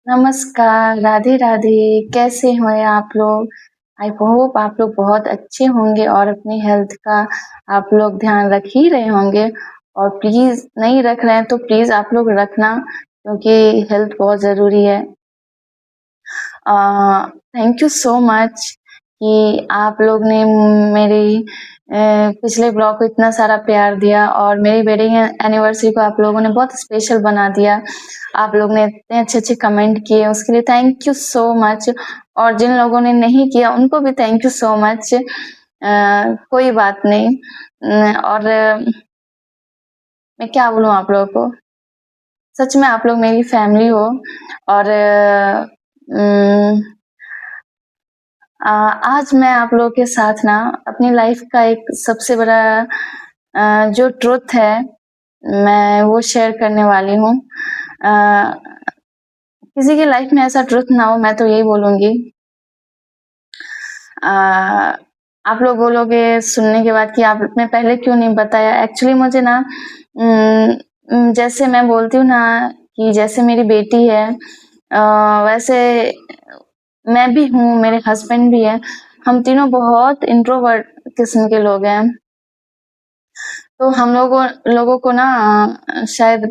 नमस्कार, राधे-राधे, कैसे हैं आप लोग? आई होप आप लोग बहुत अच्छे होंगे और अपनी हेल्थ का आप लोग ध्यान रख ही रहे होंगे और प्लीज़ नहीं रख रहे हैं तो प्लीज़ आप लोग रखना क्योंकि हेल्थ बहुत ज़रूरी है। थैंक यू सो मच कि आप लोग ने मेरी पिछले ब्लॉग को इतना सारा प्यार दिया और मेरी वेडिंग एनिवर्सरी को आप लोगों ने बहुत स्पेशल बना दिया। आप लोग ने इतने अच्छे-अच्छे कमेंट किए उसके लिए थैंक यू सो मच और जिन लोगों ने नहीं किया उनको भी थैंक यू सो मच। कोई बात नहीं और मैं क्या बोलूँ आप लोगों को? सच में आप लोग मेरी फैमिली हो और उम आज मैं आप लोगों के साथ ना अपनी लाइफ का एक सबसे बड़ा जो ट्रुथ है, मैं वो शेयर करने वाली हूँ। किसी की लाइफ में ऐसा ट्रुथ ना हो, मैं तो यही बोलूँगी। आप लोग बोलोगे सुनने के बाद कि आपने पहले क्यों नहीं बताया? एक्चुअली मुझे ना जैसे मैं बोलती हूँ ना कि जैसे मेरी बेटी है वैसे मैं भी हूँ, मेरे हस्बैंड भी हैं। हम तीनों बहुत इंट्रोवर्ट किस्म के लोग हैं। तो हम लोगों को ना शायद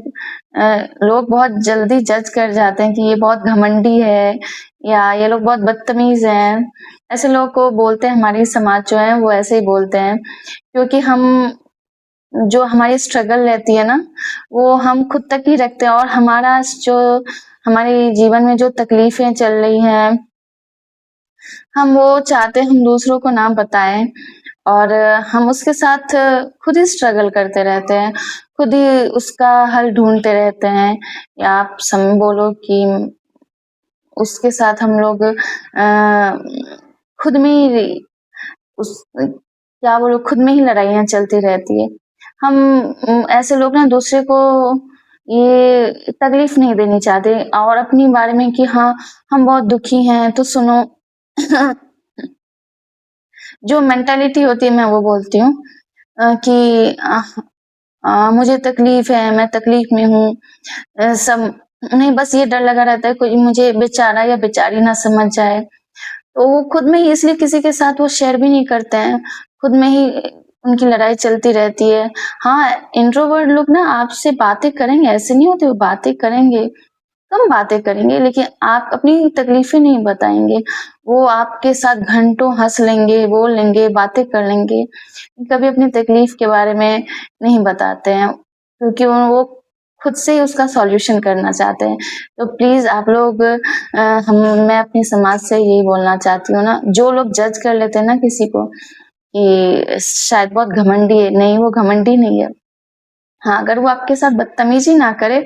लोग बहुत जल्दी जज कर जाते हैं कि ये बहुत घमंडी है या ये लोग बहुत बदतमीज़ हैं। ऐसे लोगों को बोलते हैं हमारी समाज जो है वो ऐसे ही बोलते हैं क्योंकि हम जो हमारी स्ट्रगल रहती है ना, वो हम खुद तक ही रखते हैं और हमारा जो हमारे जीवन में जो तकलीफ़ें चल रही हैं, हम वो चाहते हैं हम दूसरों को ना बताएँ और हम उसके साथ खुद ही स्ट्रगल करते रहते हैं, खुद ही उसका हल ढूँढते रहते हैं या आप बोलो कि उसके साथ हम लोग खुद में ही उस क्या बोलूँ खुद में ही लड़ाइयाँ चलती रहती है। हम ऐसे लोग ना दूसरे को ये तकलीफ़ नहीं देनी चाहते और अपनी बारे में कि हाँ, हम बहुत दुखी हैं तो सुनो जो मेंटालिटी होती है मैं वो बोलती हूँ कि मुझे तकलीफ़ है, मैं तकलीफ़ में हूँ। सब उन्हें बस ये डर लगा रहता है कोई मुझे बेचारा या बेचारी ना समझ जाए। तो वो खुद में ही इसलिए किसी के साथ वो शेयर भी नहीं करते हैं, खुद में ही उनकी लड़ाई चलती रहती है। हाँ, इंट्रोवर्ट लोग ना आपसे बातें करेंगे, ऐसे नहीं होते वो बातें करेंगे, कम बातें करेंगे लेकिन आप अपनी तकलीफ़ें नहीं बताएँगे। वो आपके साथ घंटों हँस लेंगे, बोल लेंगे, बातें कर लेंगे, कभी अपनी तकलीफ़ के बारे में नहीं बताते हैं क्योंकि वो खुद से ही उसका सॉल्यूशन करना चाहते हैं। तो प्लीज़ आप लोग मैं अपने समाज से यही बोलना चाहती हूँ ना, जो लोग जज कर लेते हैं ना किसी को कि शायद बहुत घमंडी है, नहीं वो घमंडी नहीं है। हाँ, अगर वो आपके साथ बदतमीज़ी ना करे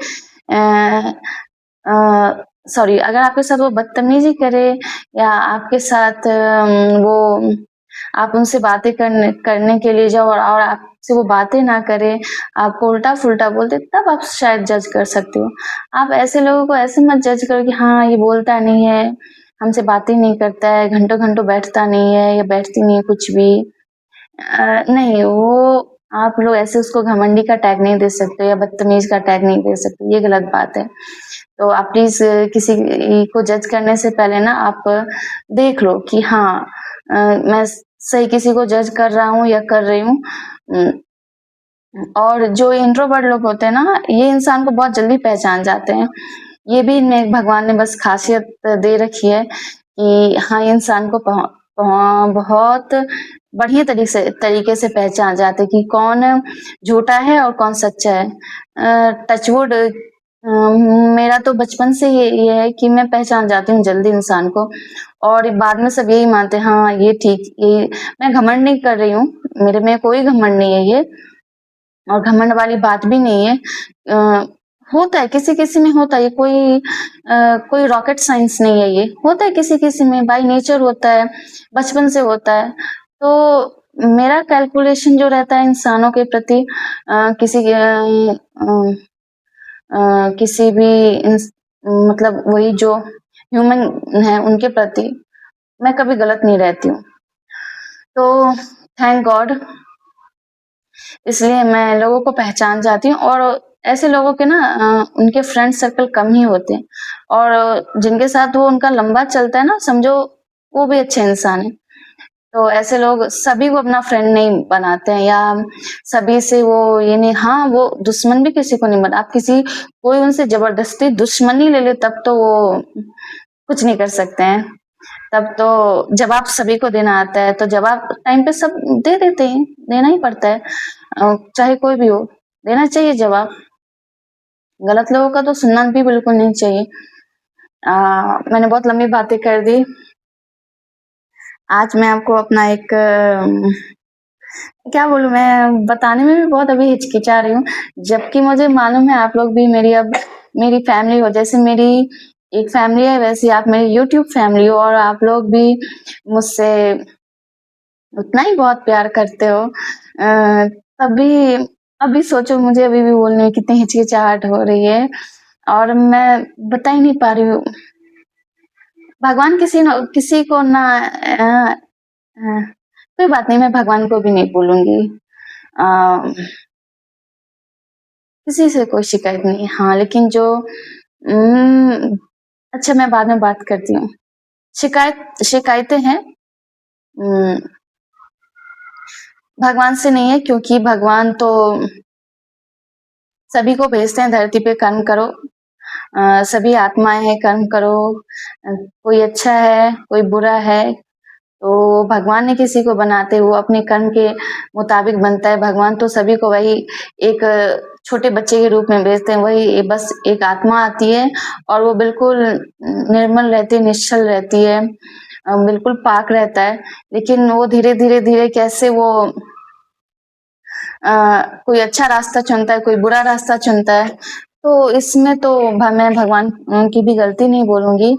सॉरी अगर आपके साथ वो बदतमीज़ी करे या आपके साथ वो आप उनसे बातें करने करने के लिए जाओ और आपसे वो बातें ना करे, आपको उल्टा-फुल्टा बोल दे, तब आप शायद जज कर सकते हो। आप ऐसे लोगों को ऐसे मत जज करो कि हाँ, ये बोलता नहीं है, हमसे बातें नहीं करता है, घंटों-घंटों बैठता नहीं है या बैठती नहीं है कुछ भी। नहीं, वो आप लोग ऐसे उसको घमंडी का टैग नहीं दे सकते या बदतमीज़ का टैग नहीं दे सकते, ये गलत बात है। तो आप प्लीज़ किसी को जज करने से पहले ना आप देख लो कि हाँ मैं सही किसी को जज कर रहा हूँ या कर रही हूँ। और जो इंट्रोवर्ट लोग होते हैं ना, ये इंसान को बहुत जल्दी पहचान जाते हैं। ये भी इनमें भगवान ने बस ख़ासियत दे रखी है कि हाँ, ये इंसान को बहुत बढ़िया तरीके से पहचान जाते हैं कि कौन झूठा है और कौन सच्चा है। टच वुड मेरा तो बचपन से ये है कि मैं पहचान जाती हूँ जल्दी इंसान को और बाद में सब यही मानते हैं, हाँ, ये ठीक ये मैं घमंड नहीं कर रही हूँ, मेरे में कोई घमंड नहीं है ये और घमंड वाली बात भी नहीं है। होता है किसी-किसी में होता है, ये कोई रॉकेट साइंस नहीं है ये, होता है किसी-किसी में बाय नेचर होता है, बचपन से होता है। तो मेरा कैलकुलेशन जो रहता है इंसानों के प्रति किसी भी मतलब वही जो ह्यूमन है उनके प्रति मैं कभी गलत नहीं रहती हूँ। तो थैंक गॉड इसलिए मैं लोगों को पहचान जाती हूँ और ऐसे लोगों के ना उनके फ्रेंड सर्कल कम ही होते हैं और जिनके साथ वो उनका लंबा चलता है ना, समझो वो भी अच्छे इंसान हैं। तो ऐसे लोग सभी को अपना फ्रेंड नहीं बनाते हैं या सभी से वो ये नहीं, हाँ, वो दुश्मन भी किसी को नहीं बना, आप किसी कोई उनसे ज़बरदस्ती दुश्मनी ले ले तब तो वो कुछ नहीं कर सकते हैं। तब तो जवाब सभी को देना आता है, तो जवाब टाइम पे सब दे देते हैं, देना ही पड़ता है। चाहे कोई भी हो, देना चाहिए जवाब। गलत लोगों का तो सुनना भी बिल्कुल नहीं चाहिए। मैंने बहुत लंबी बातें कर दी। आज मैं आपको अपना एक क्या बोलूँ, मैं बताने में भी बहुत अभी हिचकिचा रही हूँ, जबकि मुझे मालूम है आप लोग भी मेरी अब मेरी फैमिली हो, जैसे मेरी एक फैमिली है वैसे आप मेरी यूट्यूब फैमिली हो और आप लोग भी मुझसे उतना ही बहुत प्यार करते हो। तभी अभी सोचो मुझे अभी भी बोलने में कितनी हिचकिचाहट हो रही है और मैं बता ही नहीं पा रही हूँ। भगवान किसी को ना कोई बात नहीं, मैं भगवान को भी नहीं बोलूँगी। किसी से कोई शिकायत नहीं। हाँ, लेकिन जो अच्छा मैं बाद में बात करती हूँ। शिकायतें हैं भगवान से नहीं है, क्योंकि भगवान तो सभी को भेजते हैं धरती पे कर्म करो। सभी आत्माएं हैं, कर्म करो। कोई अच्छा है, कोई बुरा है, तो भगवान ने किसी को बनाते हुए अपने कर्म के मुताबिक बनता है। भगवान तो सभी को वही एक छोटे बच्चे के रूप में भेजते हैं, वही बस एक आत्मा आती है और वो बिल्कुल निर्मल रहती है, निश्चल रहती है, बिल्कुल पाक रहता है, लेकिन वो धीरे-धीरे कैसे वो कोई अच्छा रास्ता चुनता है, कोई बुरा रास्ता चुनता है। तो इसमें तो मैं भगवान की भी गलती नहीं बोलूँगी।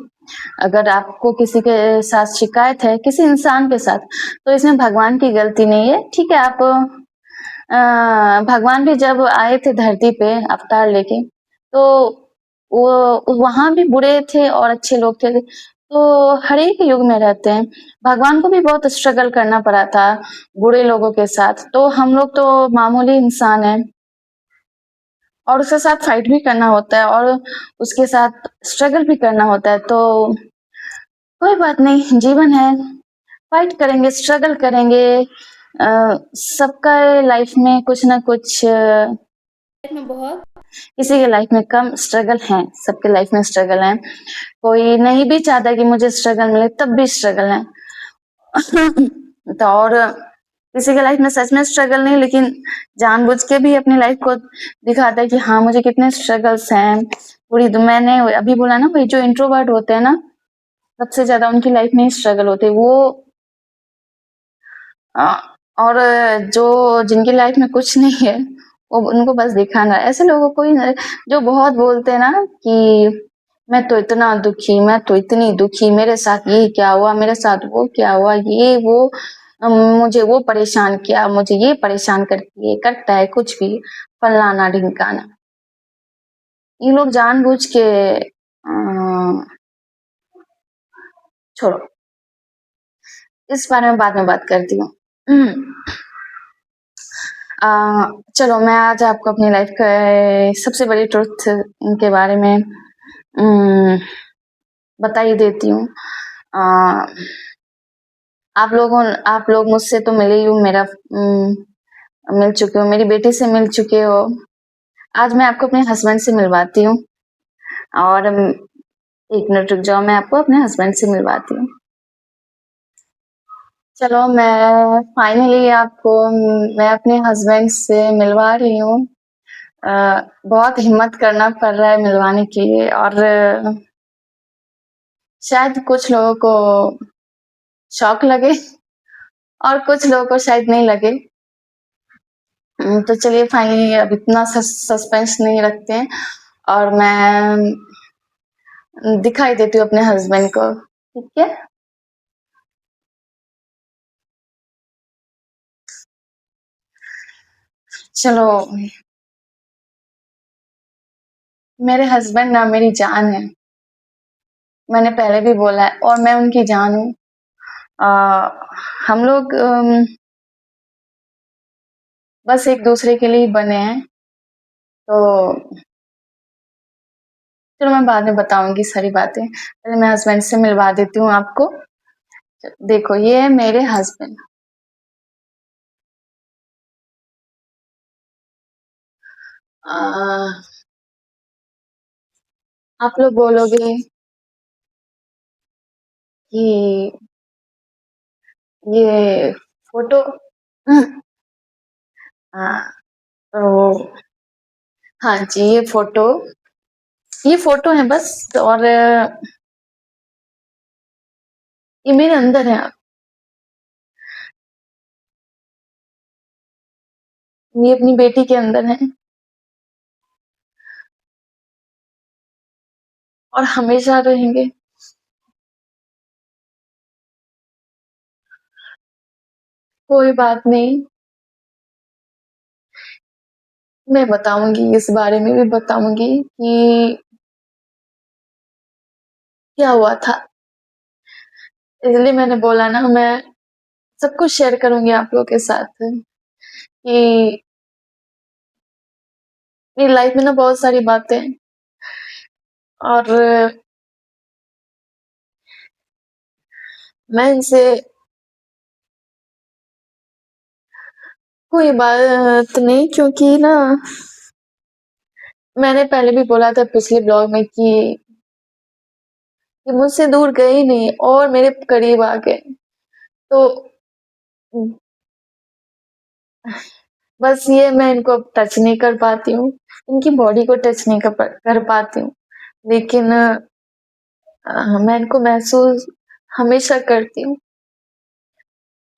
अगर आपको किसी के साथ शिकायत है, किसी इंसान के साथ, तो इसमें भगवान की गलती नहीं है। ठीक है, आप भगवान भी जब आए थे धरती पे अवतार लेके, तो वो वहाँ भी बुरे थे और अच्छे लोग थे। तो हर एक युग में रहते हैं। भगवान को भी बहुत स्ट्रगल करना पड़ा था बुरे लोगों के साथ। तो हम लोग तो मामूली इंसान हैं और उसके साथ फाइट भी करना होता है और उसके साथ स्ट्रगल भी करना होता है। तो कोई बात नहीं, जीवन है, फाइट करेंगे, स्ट्रगल करेंगे। सबका लाइफ में कुछ ना कुछ में बहुत किसी के लाइफ में कम स्ट्रगल हैं, सबके लाइफ में स्ट्रगल है। कोई नहीं भी चाहता कि मुझे स्ट्रगल मिले, तब भी स्ट्रगल है। तो और किसी के लाइफ में सच में स्ट्रगल नहीं, लेकिन जानबूझ के भी अपनी लाइफ को दिखाता है कि हाँ मुझे कितने स्ट्रगल्स हैं। मैंने अभी बोला ना, वही जो इंट्रोवर्ट होते हैं ना, सबसे ज्यादा उनकी लाइफ में स्ट्रगल होते हैं वो। और जो जिनकी लाइफ में कुछ नहीं है, वो उनको बस दिखाना है। ऐसे लोगों को ही जो बहुत बोलते हैं ना कि मैं तो इतना दुखी, मैं तो इतनी दुखी, मेरे साथ ये क्या हुआ, मेरे साथ वो क्या हुआ, ये वो मुझे वो परेशान किया, मुझे ये परेशान करता है कुछ भी, फलाना ढिमकाना। ये लोग जानबूझ के छोड़ो, इस बारे में बाद में बात करती हूँ। चलो मैं आज आपको अपनी लाइफ का सबसे बड़ी ट्रुथ के बारे में बता ही देती हूँ। आप लोग मुझसे तो मिले ही हो, मिल चुके हो, मेरी बेटी से मिल चुके हो। आज मैं आपको अपने हस्बैंड से मिलवाती हूँ और एक मिनट रुक जाओ, मैं आपको अपने हस्बैंड से मिलवाती हूँ। चलो मैं फाइनली आपको मैं अपने हस्बैंड से मिलवा रही हूँ। बहुत हिम्मत करना पड़ रहा है मिलवाने के लिए और शायद कुछ लोगों को शॉक लगे और कुछ लोगों को शायद नहीं लगे। तो चलिए फाइनली अब इतना सस्पेंस नहीं रखते हैं और मैं दिखाई देती हूँ अपने हस्बैंड को, ठीक है? चलो, मेरे हस्बैंड ना मेरी जान है, मैंने पहले भी बोला है और मैं उनकी जान हूँ। हम लोग बस एक दूसरे के लिए बने हैं। तो चलो मैं बाद में बताऊँगी सारी बातें। पहले मैं हस्बैंड से मिलवा देती हूँ आपको। देखो ये है मेरे हस्बैंड। अ, आप लोग बोलोगे कि ये फ़ोटो हाँ, तो हाँ जी, ये फ़ोटो है बस और ये मेरे अंदर है। ये अपनी बेटी के अंदर है और हमेशा रहेंगे। कोई बात नहीं, मैं बताऊँगी, इस बारे में भी बताऊँगी कि क्या हुआ था। इसलिए मैंने बोला ना मैं सब कुछ शेयर करूँगी आप लोगों के साथ कि मेरी लाइफ में ना बहुत सारी बातें हैं और मैं इनसे कोई बात नहीं क्योंकि ना मैंने पहले भी बोला था पिछले ब्लॉग में कि मुझसे दूर गए ही नहीं और मेरे करीब आ गए। तो बस ये मैं इनको अब टच नहीं कर पाती हूँ, इनकी बॉडी को टच नहीं कर पाती हूँ। लेकिन मैं इनको महसूस हमेशा करती हूँ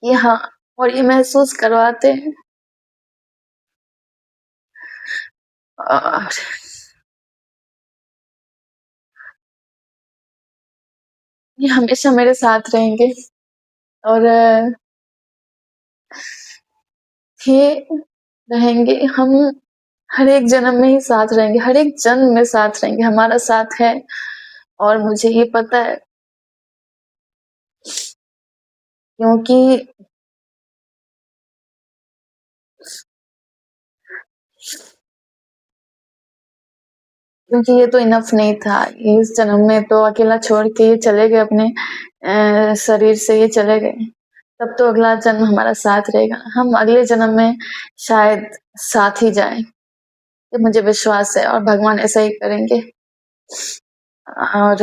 कि हाँ और ये महसूस करवाते हैं और ये हमेशा मेरे साथ रहेंगे और ये रहेंगे हम हर एक जन्म में ही साथ रहेंगे, हर एक जन्म में साथ रहेंगे, हमारा साथ है और मुझे ये पता है क्योंकि क्योंकि ये तो इनफ नहीं था। इस जन्म में तो अकेला छोड़ के ये चले गए अपने शरीर से ये चले गए। तब तो अगला जन्म हमारा साथ रहेगा। हम अगले जन्म में शायद साथ ही जाएँ, ये मुझे विश्वास है और भगवान ऐसा ही करेंगे। और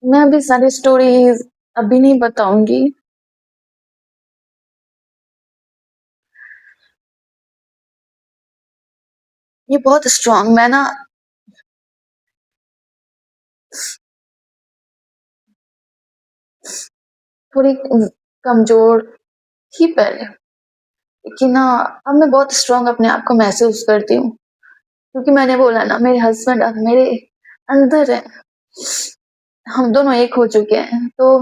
मैं अभी सारी स्टोरीज़ अभी नहीं बताऊँगी। ये बहुत स्ट्रॉन्ग मैं ना थोड़ी कमज़ोर थी पहले, लेकिन ना अब मैं बहुत स्ट्रॉन्ग अपने आप को महसूस करती हूँ, क्योंकि मैंने बोला ना मेरे हस्बैंड अब मेरे अंदर है, हम दोनों एक हो चुके हैं, तो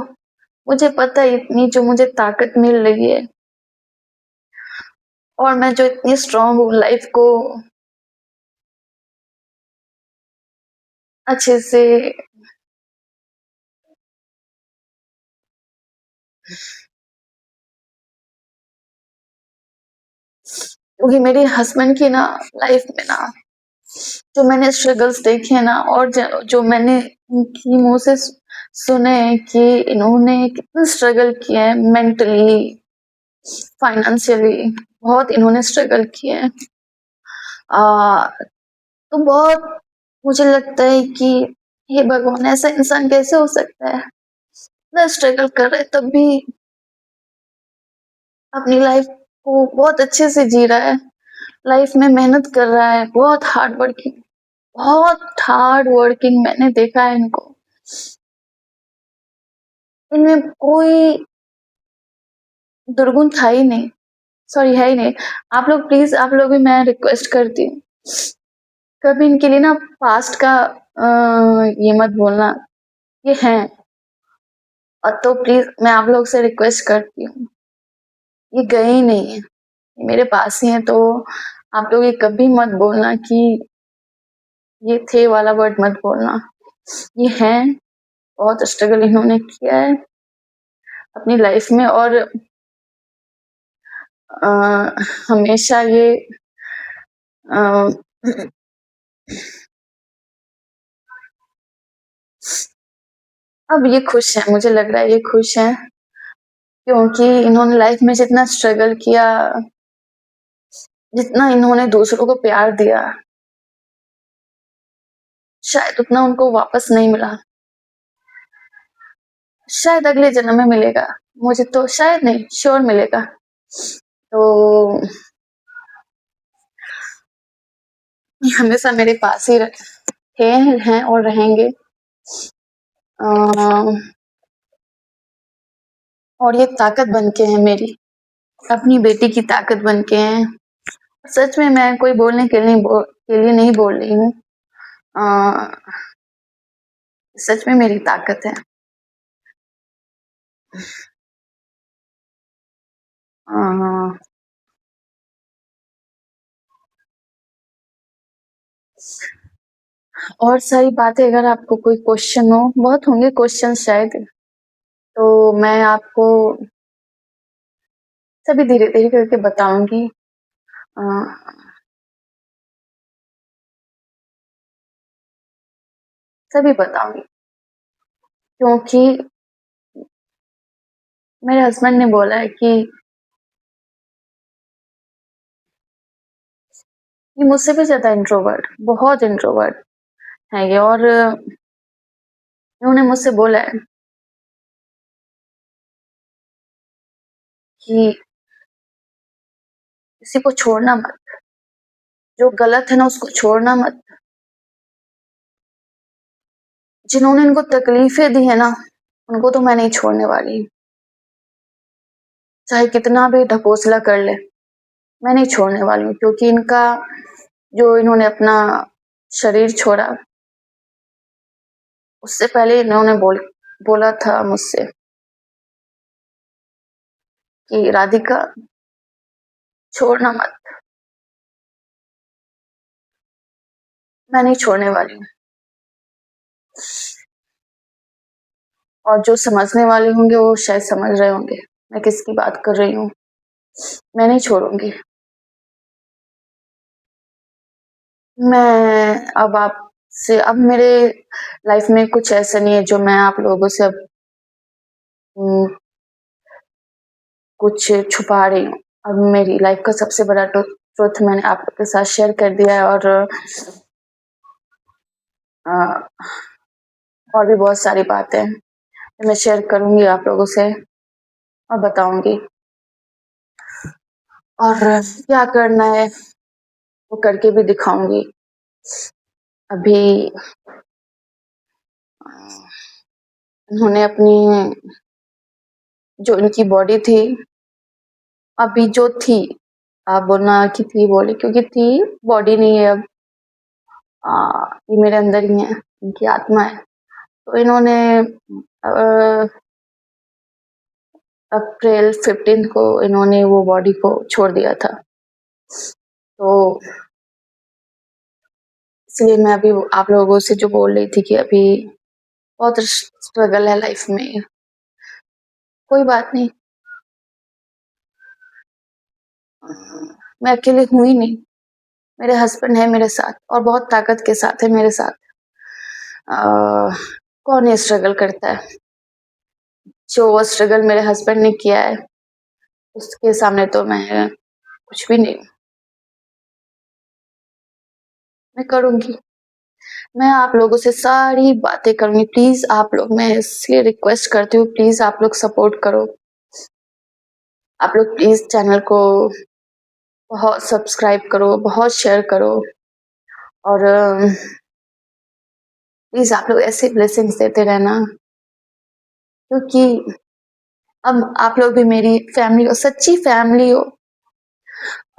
मुझे पता है इतनी जो मुझे ताकत मिल रही है और मैं जो इतनी स्ट्रॉन्ग हूँ लाइफ़ को अच्छे से क्योंकि मेरे हस्बैंड की ना लाइफ़ में ना जो मैंने स्ट्रगल्स देखे हैं ना और जो मैंने उनकी मुँह से सुने हैं कि इन्होंने कितना स्ट्रगल किया है मेंटली, फाइनेंशियली बहुत इन्होंने स्ट्रगल किया है। तो बहुत मुझे लगता है कि हे भगवान ऐसा इंसान कैसे हो सकता है? इतना स्ट्रगल कर रहा है तब भी अपनी लाइफ़ को बहुत अच्छे से जी रहा है। लाइफ़ में मेहनत कर रहा है, बहुत हार्ड वर्किंग मैंने देखा है इनको। इनमें कोई दुर्गुण था ही नहीं, सॉरी है ही नहीं। आप लोग प्लीज़ आप लोग भी मैं रिक्वेस्ट करती हूँ, कभी इनके लिए ना पास्ट का ये मत बोलना, ये हैं और तो प्लीज़ मैं आप लोग से रिक्वेस्ट करती हूँ, ये गए ही नहीं हैं, ये मेरे पास ही हैं तो आप लोग ये कभी मत बोलना कि ये थे वाला वर्ड मत बोलना। ये हैं, बहुत स्ट्रगल इन्होंने किया है अपनी लाइफ में और हमेशा ये अ, अब ये खुश हैं, मुझे लग रहा है ये खुश हैं क्योंकि इन्होंने लाइफ में जितना स्ट्रगल किया, जितना इन्होंने दूसरों को प्यार दिया, शायद उतना उनको वापस नहीं मिला। शायद अगले जन्म में मिलेगा, मुझे तो शायद नहीं, श्योर मिलेगा। तो ये हमेशा मेरे पास ही थे, हैं और रहेंगे। और ये ताकत बन के हैं मेरी, अपनी बेटी की ताकत बन के हैं। सच में मैं कोई बोलने के लिए नहीं बोल रही हूँ। सच में मेरी ताकत है। और सारी बातें अगर आपको कोई क्वेश्चन हो, बहुत होंगे क्वेश्चन शायद, तो मैं आपको सभी धीरे-धीरे करके बताऊँगी। सभी बताऊँगी क्योंकि मेरे हस्बैंड ने बोला है कि ये मुझसे भी ज़्यादा इंट्रोवर्ट, बहुत इंट्रोवर्ट है ये और उन्होंने मुझसे बोला है कि किसी को छोड़ना मत, जो गलत है ना उसको छोड़ना मत। जिन्होंने इनको तकलीफें दी है ना, उनको तो मैं नहीं छोड़ने वाली। चाहे कितना भी ढकोसला कर ले, मैं नहीं छोड़ने वाली हूँ क्योंकि इनका जो इन्होंने अपना शरीर छोड़ा, उससे पहले इन्होंने बोला था मुझसे कि राधिका छोड़ना मत, मैं नहीं छोड़ने वाली हूँ। और जो समझने वाले होंगे वो शायद समझ रहे होंगे मैं किसकी बात कर रही हूँ। मैं नहीं छोड़ूंगी। मैं अब मेरे लाइफ में कुछ ऐसा नहीं है जो मैं आप लोगों से अब कुछ छुपा रही हूँ। अब मेरी लाइफ का सबसे बड़ा ट्रुथ मैंने आप लोग के साथ शेयर कर दिया है और भी बहुत सारी बातें मैं शेयर करूंगी आप लोगों से और बताऊंगी और क्या करना है वो करके भी दिखाऊंगी। अभी उन्होंने अपनी जो इनकी बॉडी थी, अभी जो थी, आप बोलना कि थी बोले क्योंकि थी, बॉडी नहीं है अब। ये मेरे अंदर ही है, इनकी आत्मा है। तो इन्होंने अप्रैल 15 को इन्होंने वो बॉडी को छोड़ दिया था। तो इसलिए मैं अभी आप लोगों से जो बोल रही थी कि अभी बहुत स्ट्रगल है लाइफ में। कोई बात नहीं, मैं अकेली हूँ ही नहीं, मेरे हस्बैंड है मेरे साथ और बहुत ताकत के साथ है मेरे साथ। कौन ये स्ट्रगल करता है? जो वो स्ट्रगल मेरे हस्बैंड ने किया है उसके सामने तो मैं कुछ भी नहीं। मैं करूंगी, मैं आप लोगों से सारी बातें करूंगी। प्लीज आप लोग, मैं इसलिए रिक्वेस्ट करती हूँ, प्लीज आप लोग सपोर्ट करो। आप लोग प्लीज चैनल को बहुत सब्सक्राइब करो, बहुत शेयर करो और प्लीज आप लोग ऐसे ब्लेसिंग्स देते रहना क्योंकि अब आप लोग भी मेरी फैमिली हो, सच्ची फैमिली हो।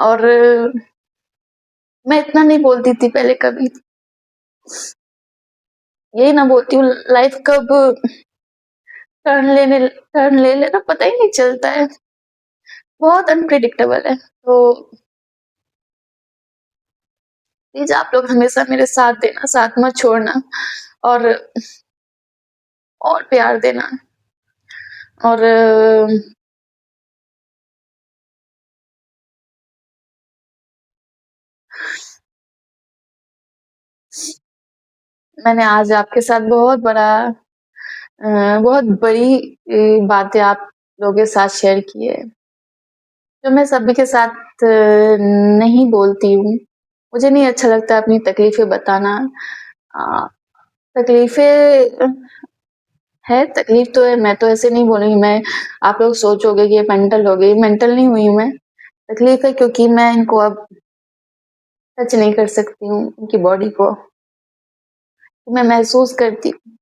और मैं इतना नहीं बोलती थी पहले कभी, यही ना बोलती हूँ लाइफ कब टर्न ले लेना पता ही नहीं चलता है, बहुत अनप्रिडिक्टेबल है। तो प्लीज़ आप लोग हमेशा मेरे साथ देना, साथ मत छोड़ना और प्यार देना और मैंने आज आपके साथ बहुत बड़ी बातें आप लोगों के साथ शेयर की है, जो मैं सभी के साथ नहीं बोलती हूँ। मुझे नहीं अच्छा लगता अपनी तकलीफ़ें बताना। अ, तकलीफ़ें है, तकलीफ़ तो है, मैं तो ऐसे नहीं बोलूँगी मैं आप लोग सोचोगे कि ये मेंटल हो गई, मेंटल नहीं हुई मैं। तकलीफ़ है क्योंकि मैं इनको अब टच नहीं कर सकती हूँ, उनकी बॉडी को। मैं महसूस करती हूँ,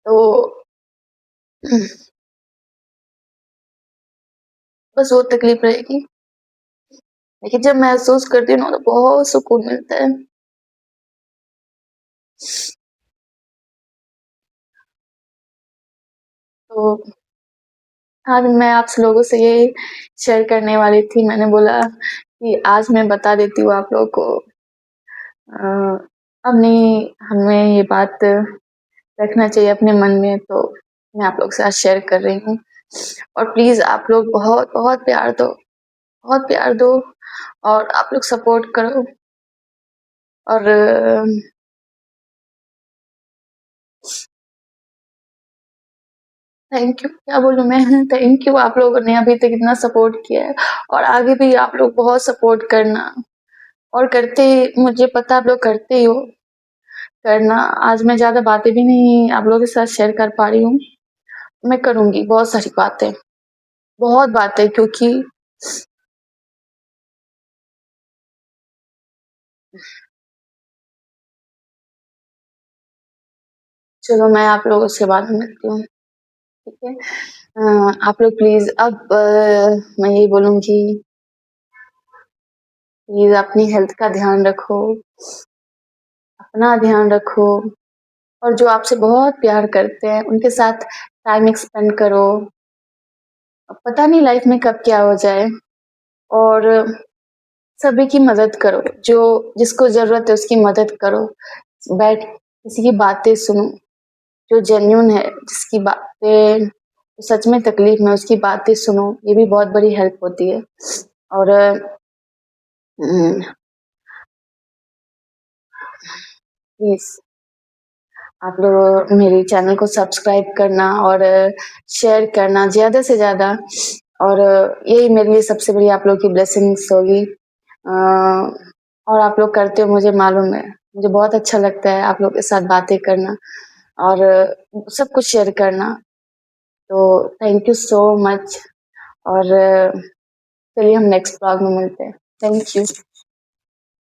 तो बस वो तकलीफ़ रहेगी। लेकिन जब महसूस करती हूँ ना तो बहुत सुकून मिलता है। तो आज मैं आप लोगों से यही शेयर करने वाली थी। मैंने बोला कि आज मैं बता देती हूँ आप लोगों को। अब नहीं हमें ये बात रखना चाहिए अपने मन में, तो मैं आप लोग के साथ शेयर कर रही हूँ। और प्लीज़ आप लोग बहुत बहुत प्यार दो और आप लोग सपोर्ट करो और थैंक यू, क्या बोलूँ मैं थैंक यू आप लोगों ने अभी तक इतना सपोर्ट किया है और आगे भी आप लोग बहुत सपोर्ट करना और करते मुझे पता आप लोग करते ही हो करना। आज मैं ज़्यादा बातें भी नहीं आप लोगों के साथ शेयर कर पा रही हूँ। मैं करूँगी बहुत सारी बातें, बहुत बातें क्योंकि चलो मैं आप लोगों से बाद में मिलती हूँ, ठीक है? आप लोग प्लीज़ अब मैं यही बोलूँगी प्लीज़ अपनी हेल्थ का ध्यान रखो, अपना ध्यान रखो और जो आपसे बहुत प्यार करते हैं, उनके साथ टाइम स्पेंड करो। पता नहीं लाइफ में कब क्या हो जाए और सभी की मदद करो, जो जिसको ज़रूरत है उसकी मदद करो। बैठ किसी की बातें सुनो, जो जेन्युइन है, जिसकी बातें सच में तकलीफ़ में उसकी बातें सुनो, ये भी बहुत बड़ी हेल्प होती है। और प्लीज़ आप लोग मेरे चैनल को सब्सक्राइब करना और शेयर करना ज़्यादा से ज़्यादा और यही मेरे लिए सबसे बड़ी आप लोग की ब्लेसिंग्स होगी। और आप लोग करते हो मुझे मालूम है, मुझे बहुत अच्छा लगता है आप लोग के साथ बातें करना और सब कुछ शेयर करना। तो थैंक यू सो मच और चलिए हम नेक्स्ट व्लॉग में मिलते हैं। Thank you.